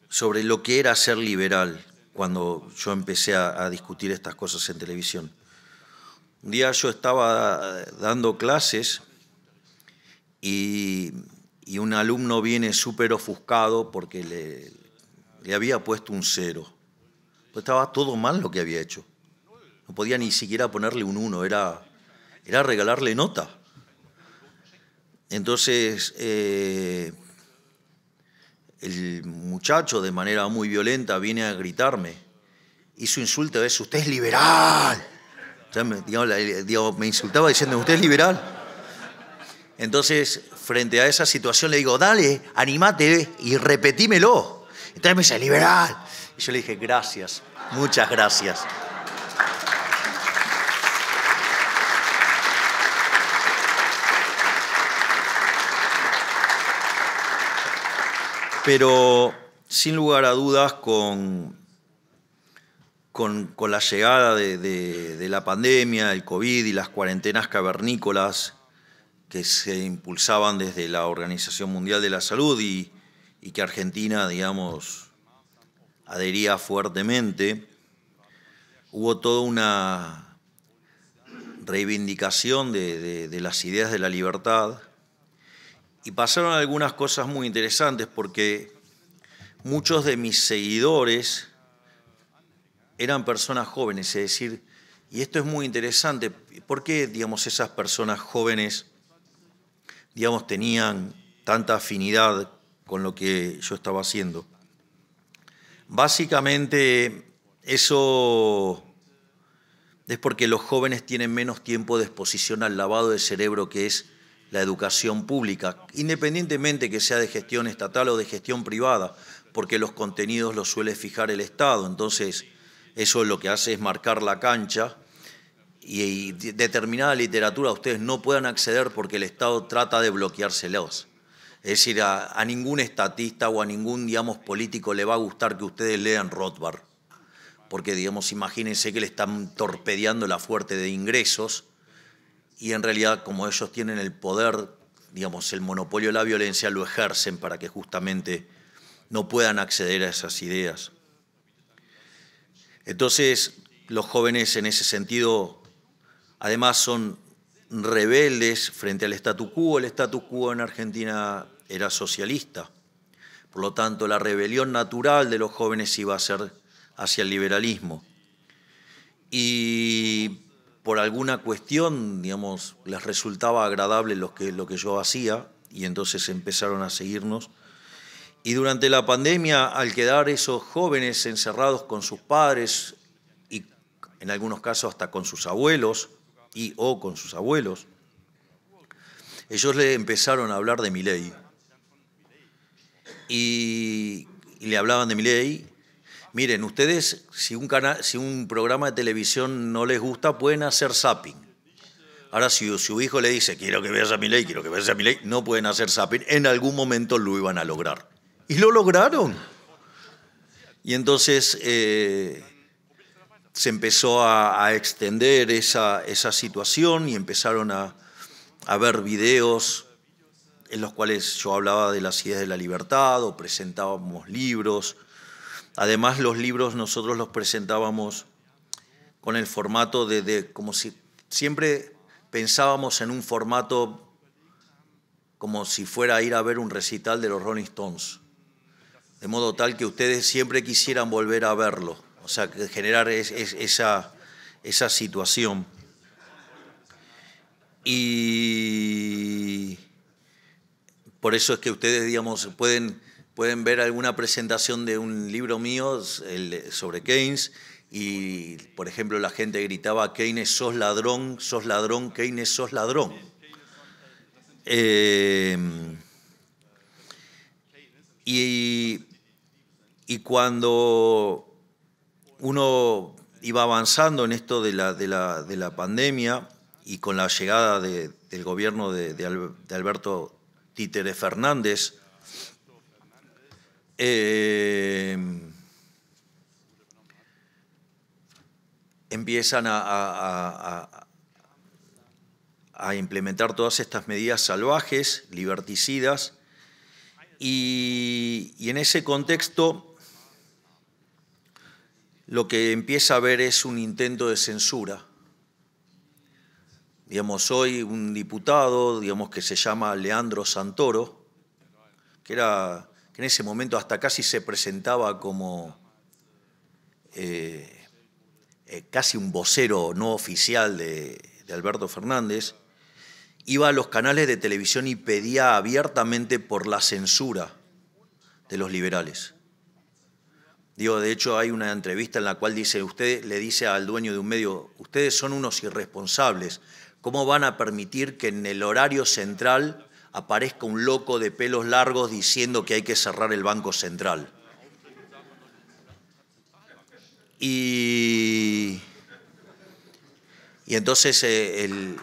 sobre lo que era ser liberal cuando yo empecé a discutir estas cosas en televisión. Un día yo estaba dando clases y un alumno viene súper ofuscado porque le había puesto un 0. Pues estaba todo mal lo que había hecho. No podía ni siquiera ponerle un 1, era regalarle nota. Entonces, el muchacho, de manera muy violenta, viene a gritarme. Y su insulto es: usted es liberal. O sea, me insultaba diciendo: usted es liberal. Entonces, frente a esa situación, le digo: dale, animate y repetímelo. Entonces me dice: liberal. Y yo le dije: gracias, muchas gracias. Pero, sin lugar a dudas, con la llegada de la pandemia, el COVID y las cuarentenas cavernícolas que se impulsaban desde la Organización Mundial de la Salud y que Argentina, digamos, adhería fuertemente, hubo toda una reivindicación de las ideas de la libertad. Y pasaron algunas cosas muy interesantes, porque muchos de mis seguidores eran personas jóvenes, es decir, y esto es muy interesante, ¿por qué, digamos, esas personas jóvenes, digamos, tenían tanta afinidad con lo que yo estaba haciendo? Básicamente, eso es porque los jóvenes tienen menos tiempo de exposición al lavado de cerebro que es la educación pública, independientemente que sea de gestión estatal o de gestión privada, porque los contenidos los suele fijar el Estado. Entonces, eso lo que hace es marcar la cancha, y determinada literatura ustedes no puedan acceder porque el Estado trata de bloqueárselos. Es decir, a ningún estatista o a ningún, digamos, político le va a gustar que ustedes lean Rothbard, porque, digamos, imagínense que le están torpedeando la fuente de ingresos, y en realidad, como ellos tienen el poder, digamos, el monopolio de la violencia, lo ejercen para que justamente no puedan acceder a esas ideas. Entonces, los jóvenes en ese sentido, además, son rebeldes frente al statu quo. El statu quo en Argentina era socialista. Por lo tanto, la rebelión natural de los jóvenes iba a ser hacia el liberalismo. Y por alguna cuestión, digamos, les resultaba agradable lo que yo hacía, y entonces empezaron a seguirnos. Y durante la pandemia, al quedar esos jóvenes encerrados con sus padres, y en algunos casos hasta con sus abuelos, o con sus abuelos, ellos le empezaron a hablar de Milei. Y le hablaban de Milei. Miren, ustedes, si un programa de televisión no les gusta, pueden hacer zapping. Ahora, si su hijo le dice: quiero que veas a Milei, quiero que veas a Milei, no pueden hacer zapping. En algún momento lo iban a lograr. Y lo lograron. Y entonces se empezó a extender esa situación, y empezaron a ver videos en los cuales yo hablaba de las ideas de la libertad o presentábamos libros. Además, los libros nosotros los presentábamos con el formato como si siempre pensábamos en un formato como si fuera a ir a ver un recital de los Rolling Stones. de modo tal que ustedes siempre quisieran volver a verlo, o sea, generar esa situación. Y por eso es que ustedes, digamos, pueden ver alguna presentación de un libro mío sobre Keynes y, por ejemplo, la gente gritaba: Keynes, sos ladrón, Keynes, sos ladrón. Y cuando uno iba avanzando en esto de la pandemia y con la llegada del gobierno de Alberto Títere Fernández, empiezan a implementar todas estas medidas salvajes, liberticidas, y en ese contexto lo que empieza a haber es un intento de censura. Digamos, hoy un diputado, digamos, que se llama Leandro Santoro, que en ese momento hasta casi se presentaba como casi un vocero no oficial de Alberto Fernández, iba a los canales de televisión y pedía abiertamente por la censura de los liberales. Digo, de hecho hay una entrevista en la cual usted le dice al dueño de un medio: ustedes son unos irresponsables, ¿cómo van a permitir que en el horario central aparezca un loco de pelos largos diciendo que hay que cerrar el Banco Central? Y entonces el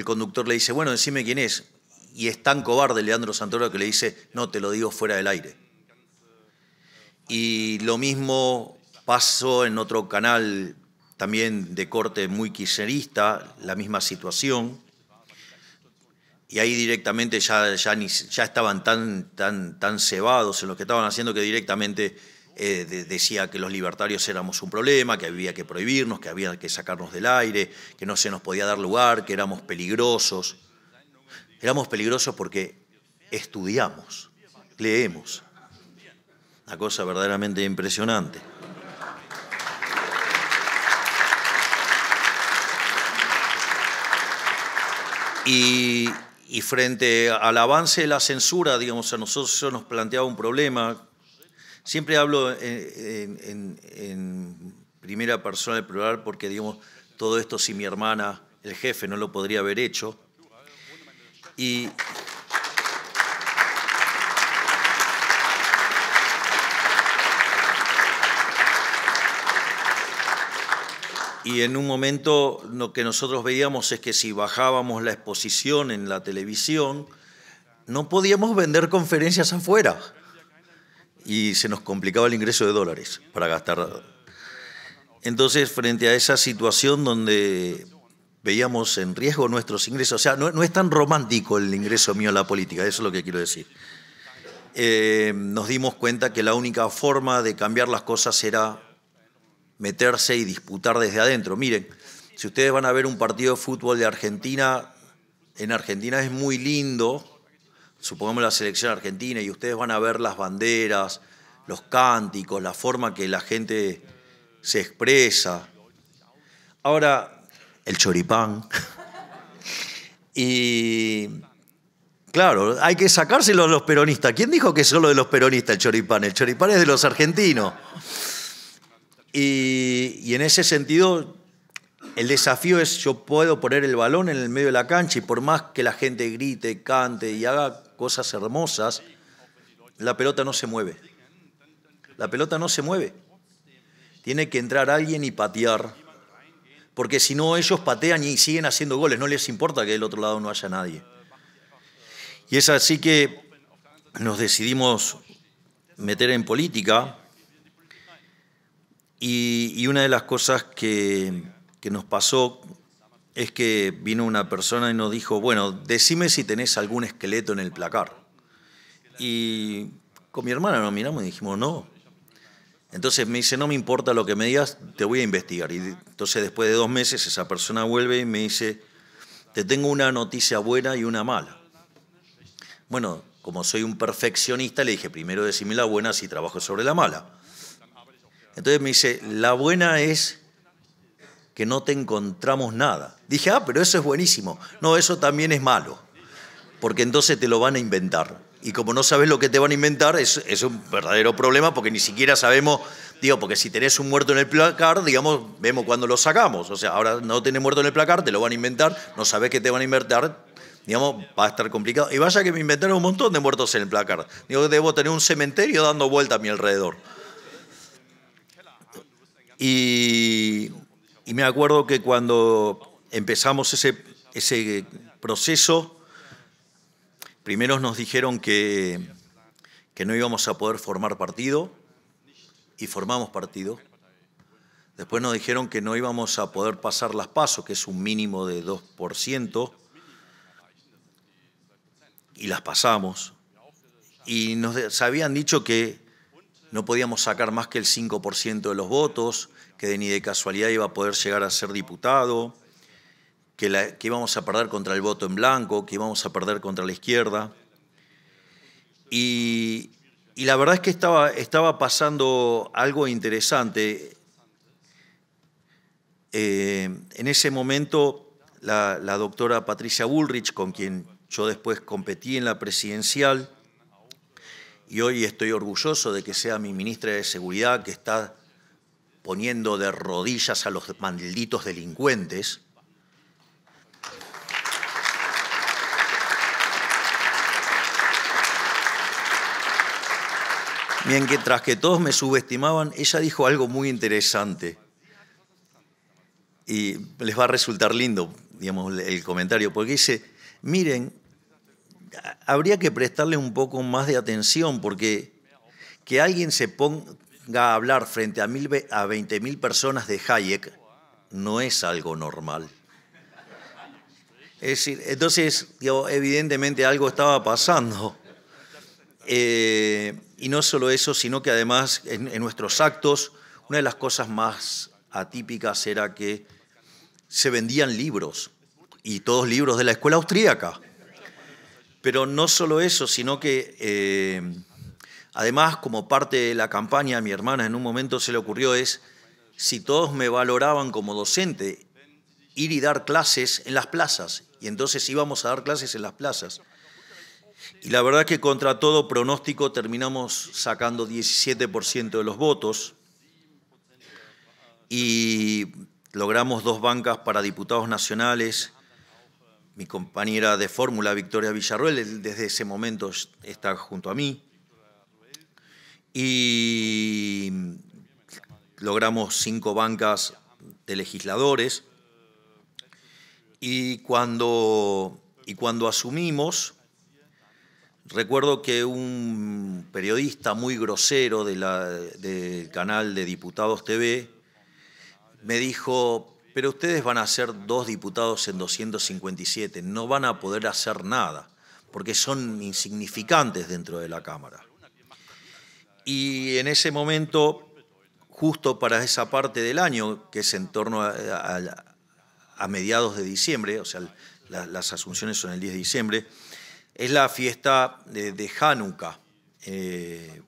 conductor le dice: bueno, decime quién es. Y es tan cobarde Leandro Santoro que le dice: no, te lo digo fuera del aire. Y lo mismo pasó en otro canal también de corte muy kirchnerista, la misma situación. Y ahí directamente ya estaban tan cebados en lo que estaban haciendo que directamente decía que los libertarios éramos un problema, que había que prohibirnos, que había que sacarnos del aire, que no se nos podía dar lugar, que éramos peligrosos. Éramos peligrosos porque estudiamos, leemos. Una cosa verdaderamente impresionante. Y frente al avance de la censura, digamos, a nosotros eso nos planteaba un problema. Siempre hablo en primera persona del plural porque, digamos, todo esto si mi hermana, el jefe, no lo podría haber hecho. Y en un momento lo que nosotros veíamos es que si bajábamos la exposición en la televisión, no podíamos vender conferencias afuera. Y se nos complicaba el ingreso de dólares para gastar. Entonces, frente a esa situación donde veíamos en riesgo nuestros ingresos, o sea, no es tan romántico el ingreso mío a la política, eso es lo que quiero decir. Nos dimos cuenta que la única forma de cambiar las cosas era meterse y disputar desde adentro. Miren, si ustedes van a ver un partido de fútbol de Argentina, en Argentina es muy lindo, supongamos la selección argentina, y ustedes van a ver las banderas, los cánticos, la forma que la gente se expresa. Ahora, el choripán. Y claro, hay que sacárselo a los peronistas. ¿Quién dijo que es solo de los peronistas el choripán? El choripán es de los argentinos. Y en ese sentido, el desafío es: yo puedo poner el balón en el medio de la cancha y por más que la gente grite, cante y haga cosas hermosas, la pelota no se mueve. La pelota no se mueve. Tiene que entrar alguien y patear, porque si no ellos patean y siguen haciendo goles, no les importa que del otro lado no haya nadie. Y es así que nos decidimos meter en política. Y una de las cosas que nos pasó es que vino una persona y nos dijo: bueno, decime si tenés algún esqueleto en el placar. Y con mi hermana nos miramos y dijimos: no. Entonces me dice, no me importa lo que me digas, te voy a investigar. Y entonces después de 2 meses esa persona vuelve y me dice, te tengo una noticia buena y una mala. Bueno, como soy un perfeccionista, le dije, primero decime la buena si trabajo sobre la mala. Entonces me dice, la buena es que no te encontramos nada. Dije, pero eso es buenísimo. No, eso también es malo, porque entonces te lo van a inventar. Y como no sabes lo que te van a inventar, es un verdadero problema, porque ni siquiera sabemos, porque si tenés un muerto en el placar, vemos cuándo lo sacamos. O sea, ahora no tenés muerto en el placar, te lo van a inventar, no sabés qué te van a inventar, va a estar complicado. Y vaya que me inventaron un montón de muertos en el placar. Debo tener un cementerio dando vuelta a mi alrededor. Y me acuerdo que cuando empezamos ese proceso, primero nos dijeron que no íbamos a poder formar partido, y formamos partido. Después nos dijeron que no íbamos a poder pasar las PASO, que es un mínimo de 2%, y las pasamos. Y nos habían dicho que no podíamos sacar más que el 5% de los votos, que ni de casualidad iba a poder llegar a ser diputado, que íbamos a perder contra el voto en blanco, que íbamos a perder contra la izquierda. Y la verdad es que estaba pasando algo interesante. En ese momento, la doctora Patricia Bullrich, con quien yo después competí en la presidencial, y hoy estoy orgulloso de que sea mi ministra de Seguridad, que está poniendo de rodillas a los malditos delincuentes. Mientras que todos me subestimaban, ella dijo algo muy interesante. Y les va a resultar lindo, el comentario, porque dice, miren, habría que prestarle un poco más de atención, porque que alguien se ponga a hablar frente a 20.000 personas de Hayek no es algo normal. Es decir, entonces, evidentemente algo estaba pasando. Y no solo eso, sino que además en nuestros actos, una de las cosas más atípicas era que se vendían libros, y todos libros de la escuela austríaca. Pero no solo eso, sino que además, como parte de la campaña, a mi hermana en un momento se le ocurrió si todos me valoraban como docente, ir y dar clases en las plazas. Y entonces íbamos a dar clases en las plazas. Y la verdad que contra todo pronóstico terminamos sacando 17% de los votos y logramos 2 bancas para diputados nacionales. Mi compañera de fórmula, Victoria Villarroel, desde ese momento está junto a mí. Y logramos 5 bancas de legisladores. Y cuando asumimos, recuerdo que un periodista muy grosero del canal de Diputados TV me dijo, pero ustedes van a ser 2 diputados en 257, no van a poder hacer nada, porque son insignificantes dentro de la Cámara. Y en ese momento, justo para esa parte del año, que es en torno a mediados de diciembre, o sea, las asunciones son el 10 de diciembre, es la fiesta de Hanukkah en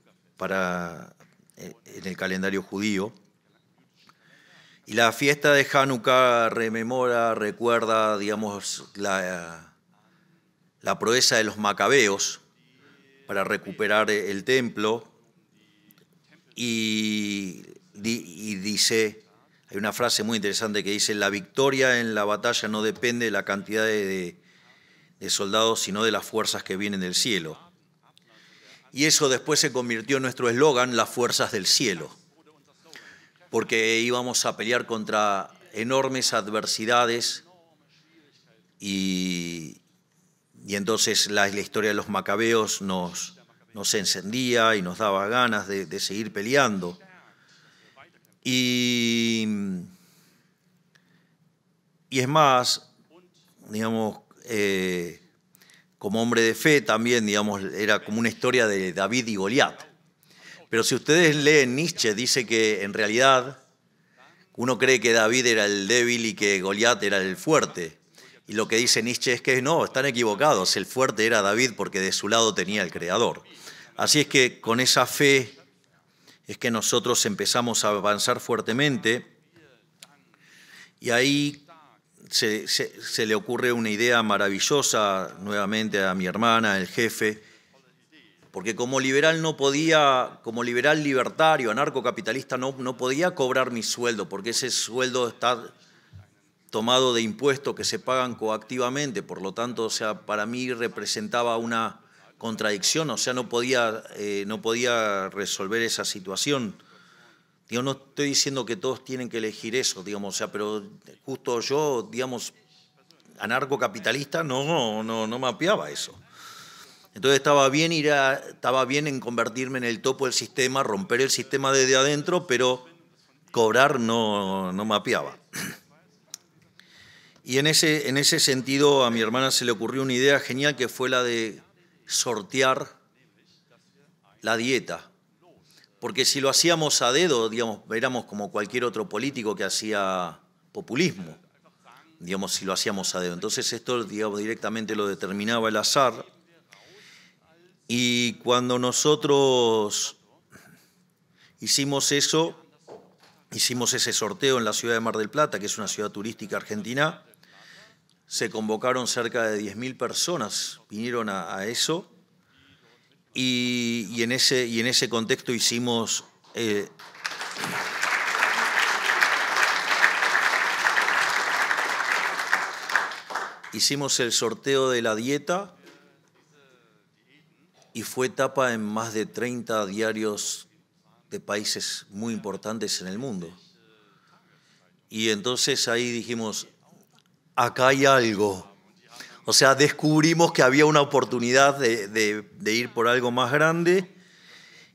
el calendario judío. Y la fiesta de Hanukkah recuerda, la proeza de los macabeos para recuperar el templo. Y dice, hay una frase muy interesante que dice, la victoria en la batalla no depende de la cantidad de soldados, sino de las fuerzas que vienen del cielo. Y eso después se convirtió en nuestro eslogan, las fuerzas del cielo, porque íbamos a pelear contra enormes adversidades y entonces la historia de los macabeos nos encendía y nos daba ganas de seguir peleando. Y es más, como hombre de fe también, era como una historia de David y Goliat. Pero si ustedes leen Nietzsche, dice que en realidad uno cree que David era el débil y que Goliat era el fuerte. Y lo que dice Nietzsche es que no, están equivocados. El fuerte era David porque de su lado tenía el Creador. Así es que con esa fe es que nosotros empezamos a avanzar fuertemente y ahí se le ocurre una idea maravillosa nuevamente a mi hermana, el jefe, porque como liberal no podía, como liberal libertario, anarcocapitalista, no podía cobrar mi sueldo, porque ese sueldo está tomado de impuestos que se pagan coactivamente, por lo tanto, o sea, para mí representaba una contradicción, o sea, no podía resolver esa situación. Digo, no estoy diciendo que todos tienen que elegir eso, digamos, o sea, pero justo yo, digamos, anarcocapitalista no mapeaba eso. Entonces estaba bien en convertirme en el topo del sistema, romper el sistema desde adentro, pero cobrar no mapeaba. Y en ese sentido a mi hermana se le ocurrió una idea genial que fue la de sortear la dieta. Porque si lo hacíamos a dedo, digamos, éramos como cualquier otro político que hacía populismo, digamos, si lo hacíamos a dedo. Entonces esto, digamos, directamente lo determinaba el azar. Y cuando nosotros hicimos eso, hicimos ese sorteo en la ciudad de Mar del Plata, que es una ciudad turística argentina, se convocaron cerca de 10.000 personas, vinieron a eso, y en ese contexto hicimos el sorteo de la dieta y fue tapa en más de 30 diarios de países muy importantes en el mundo. Y entonces ahí dijimos, acá hay algo. O sea, descubrimos que había una oportunidad de ir por algo más grande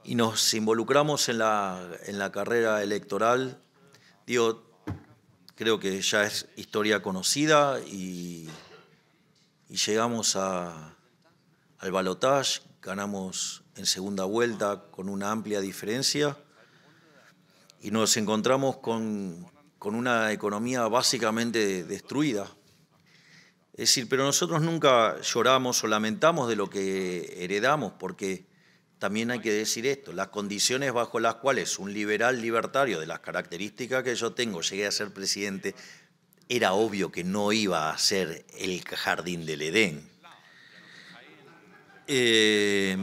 y nos involucramos en la carrera electoral. Digo, creo que ya es historia conocida y llegamos al balotaje, ganamos en segunda vuelta con una amplia diferencia y nos encontramos con una economía básicamente destruida. Es decir, pero nosotros nunca lloramos o lamentamos de lo que heredamos, porque también hay que decir esto, las condiciones bajo las cuales un liberal libertario de las características que yo tengo llegué a ser presidente, era obvio que no iba a ser el jardín del Edén. Y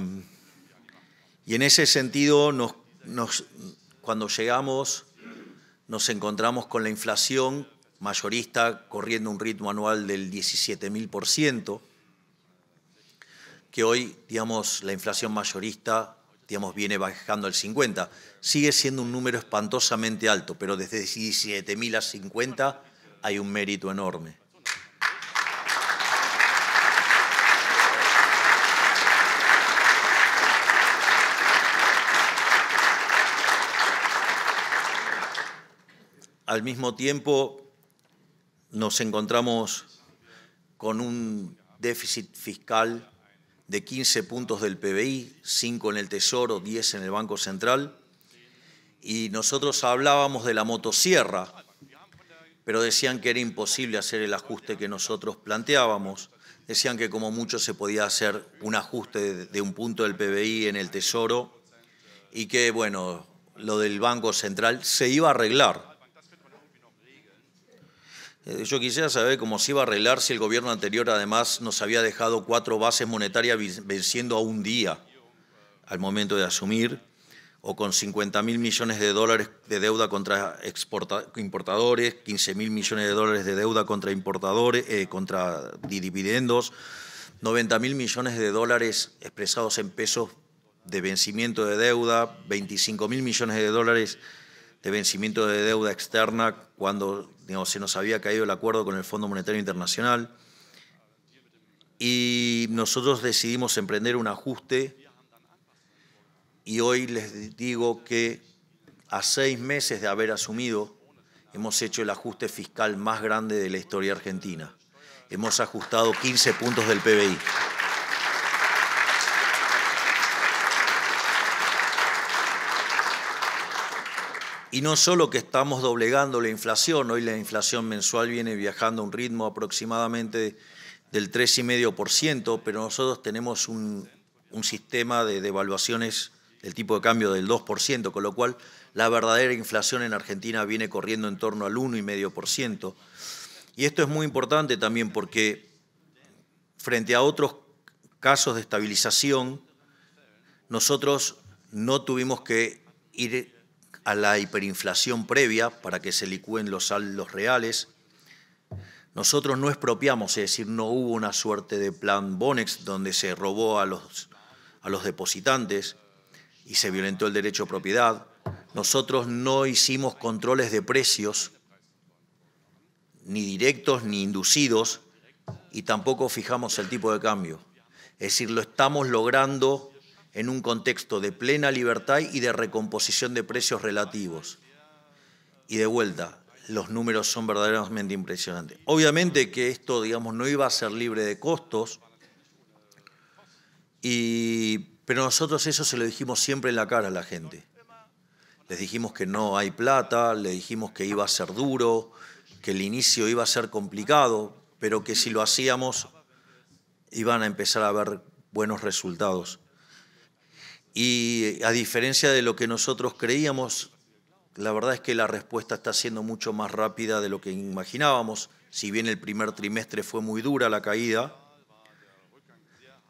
en ese sentido, cuando llegamos, nos encontramos con la inflación mayorista corriendo un ritmo anual del 17.000%, que hoy, digamos, la inflación mayorista, digamos, viene bajando al 50%. Sigue siendo un número espantosamente alto, pero desde 17.000 a 50 hay un mérito enorme. Al mismo tiempo, nos encontramos con un déficit fiscal de 15 puntos del PBI, 5 en el Tesoro, 10 en el Banco Central, y nosotros hablábamos de la motosierra, pero decían que era imposible hacer el ajuste que nosotros planteábamos. Decían que como mucho se podía hacer un ajuste de un punto del PBI en el Tesoro y que, bueno, lo del Banco Central se iba a arreglar. Yo quisiera saber cómo se iba a arreglar si el gobierno anterior además nos había dejado 4 bases monetarias venciendo a un día al momento de asumir, o con 50.000 millones de dólares de deuda contra importadores, 15.000 millones de dólares de deuda contra importadores, contra dividendos, 90.000 millones de dólares expresados en pesos de vencimiento de deuda, 25.000 millones de dólares de vencimiento de deuda externa cuando, digamos, se nos había caído el acuerdo con el Fondo Monetario Internacional. Y nosotros decidimos emprender un ajuste y hoy les digo que a 6 meses de haber asumido hemos hecho el ajuste fiscal más grande de la historia argentina. Hemos ajustado 15 puntos del PBI. . Y no solo que estamos doblegando la inflación, hoy la inflación mensual viene viajando a un ritmo aproximadamente del 3,5%, pero nosotros tenemos un sistema de devaluaciones del tipo de cambio del 2%, con lo cual la verdadera inflación en Argentina viene corriendo en torno al 1,5%. Y esto es muy importante también porque frente a otros casos de estabilización, nosotros no tuvimos que ir a la hiperinflación previa para que se licúen los saldos reales. Nosotros no expropiamos, es decir, no hubo una suerte de plan Bonex donde se robó a los depositantes y se violentó el derecho a propiedad. Nosotros no hicimos controles de precios, ni directos ni inducidos, y tampoco fijamos el tipo de cambio. Es decir, lo estamos logrando en un contexto de plena libertad y de recomposición de precios relativos. Y de vuelta, los números son verdaderamente impresionantes. Obviamente que esto, digamos, no iba a ser libre de costos, pero nosotros eso se lo dijimos siempre en la cara a la gente. Les dijimos que no hay plata, les dijimos que iba a ser duro, que el inicio iba a ser complicado, pero que si lo hacíamos iban a empezar a ver buenos resultados. Y a diferencia de lo que nosotros creíamos, la verdad es que la respuesta está siendo mucho más rápida de lo que imaginábamos. Si bien el primer trimestre fue muy dura la caída,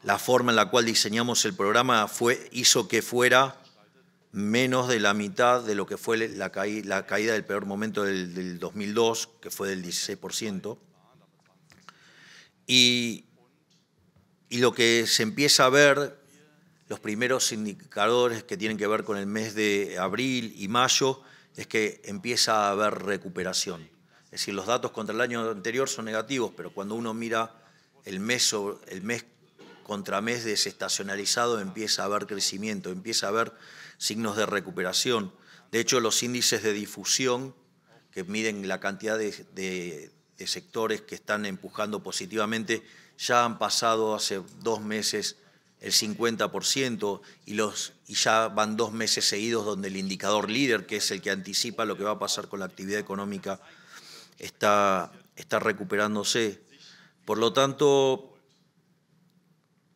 la forma en la cual diseñamos el programa hizo que fuera menos de la mitad de lo que fue la caída del peor momento del 2002, que fue del 16%. Y lo que se empieza a ver, los primeros indicadores que tienen que ver con el mes de abril y mayo, es que empieza a haber recuperación. Es decir, los datos contra el año anterior son negativos, pero cuando uno mira el mes contra mes desestacionalizado, empieza a haber crecimiento, empieza a haber signos de recuperación. De hecho, los índices de difusión, que miden la cantidad de sectores que están empujando positivamente, ya han pasado hace 2 meses el 50% y ya van 2 meses seguidos donde el indicador líder, que es el que anticipa lo que va a pasar con la actividad económica, está recuperándose. Por lo tanto,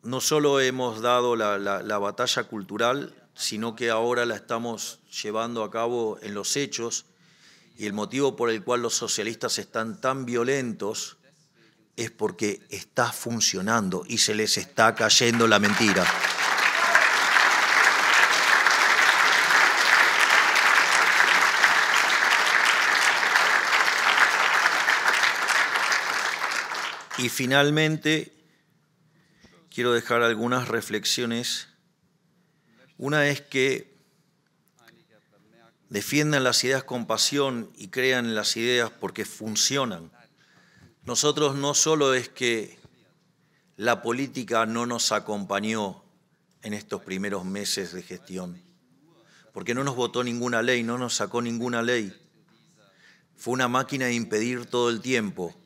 no solo hemos dado la batalla cultural, sino que ahora la estamos llevando a cabo en los hechos, y el motivo por el cual los socialistas están tan violentos es porque está funcionando y se les está cayendo la mentira. Y finalmente, quiero dejar algunas reflexiones. Una es que defiendan las ideas con pasión y crean en las ideas porque funcionan. Nosotros no solo es que la política no nos acompañó en estos primeros meses de gestión, porque no nos votó ninguna ley, no nos sacó ninguna ley. Fue una máquina de impedir todo el tiempo.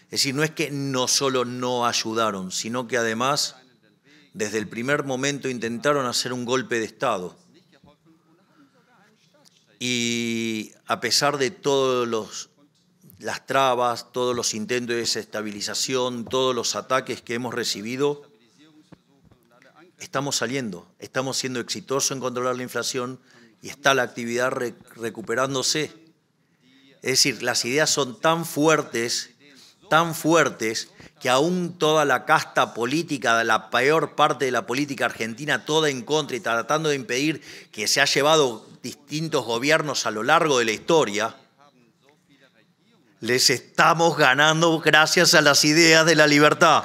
Es decir, no es que no solo no ayudaron, sino que además, desde el primer momento intentaron hacer un golpe de Estado. Y a pesar de todas las trabas, todos los intentos de desestabilización, todos los ataques que hemos recibido, estamos saliendo, estamos siendo exitosos en controlar la inflación y está la actividad recuperándose. Es decir, las ideas son tan fuertes, que aún toda la casta política, la peor parte de la política argentina, toda en contra y tratando de impedir que se ha llevado distintos gobiernos a lo largo de la historia, les estamos ganando gracias a las ideas de la libertad.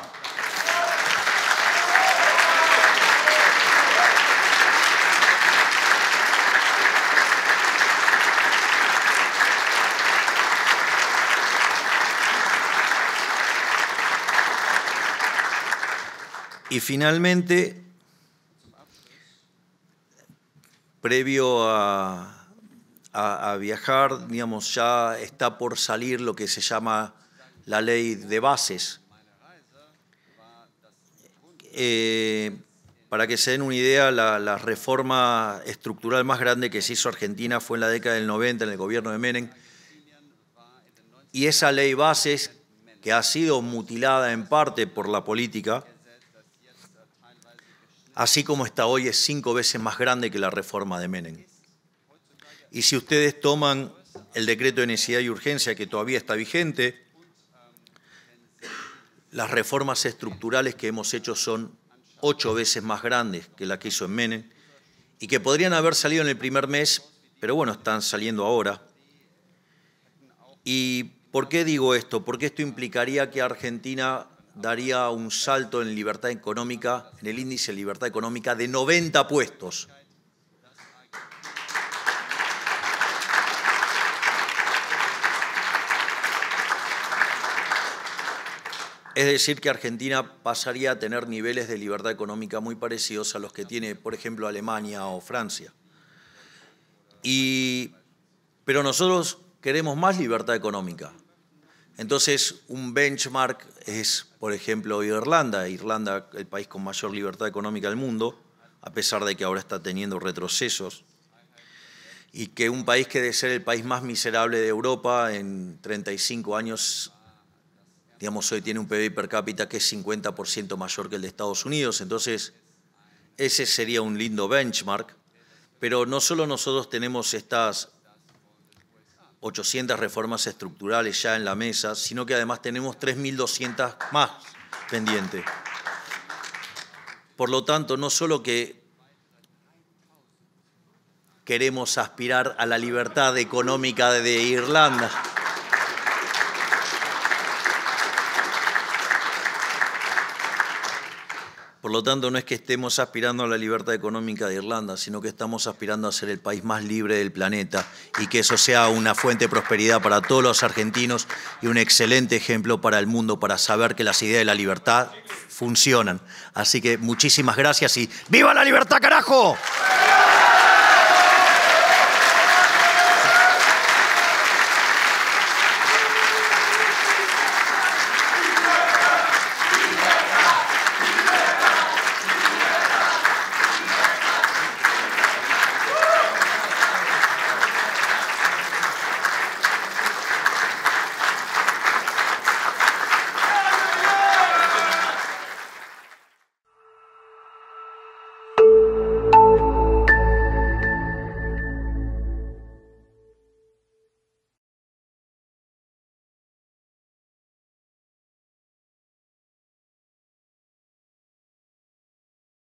Y finalmente, previo a viajar, digamos, ya está por salir lo que se llama la ley de bases. Para que se den una idea, la reforma estructural más grande que se hizo Argentina fue en la década del 90, en el gobierno de Menem. Y esa ley bases, que ha sido mutilada en parte por la política, así como está hoy, es 5 veces más grande que la reforma de Menem. Y si ustedes toman el decreto de necesidad y urgencia, que todavía está vigente, las reformas estructurales que hemos hecho son 8 veces más grandes que la que hizo en Menem, y que podrían haber salido en el primer mes, pero bueno, están saliendo ahora. ¿Y por qué digo esto? Porque esto implicaría que Argentina daría un salto en libertad económica, en el índice de libertad económica, de 90 puestos. Es decir, que Argentina pasaría a tener niveles de libertad económica muy parecidos a los que tiene, por ejemplo, Alemania o Francia. Pero nosotros queremos más libertad económica. Entonces, un benchmark es, por ejemplo, Irlanda. Irlanda, el país con mayor libertad económica del mundo, a pesar de que ahora está teniendo retrocesos. Y que un país que debe ser el país más miserable de Europa en 35 años, digamos, hoy tiene un PBI per cápita que es 50% mayor que el de Estados Unidos. Entonces, ese sería un lindo benchmark. Pero no solo nosotros tenemos estas 800 reformas estructurales ya en la mesa, sino que además tenemos 3.200 más pendientes. Por lo tanto, no solo que queremos aspirar a la libertad económica de Irlanda, por lo tanto, no es que estemos aspirando a la libertad económica de Irlanda, sino que estamos aspirando a ser el país más libre del planeta y que eso sea una fuente de prosperidad para todos los argentinos y un excelente ejemplo para el mundo para saber que las ideas de la libertad funcionan. Así que muchísimas gracias y ¡viva la libertad, carajo!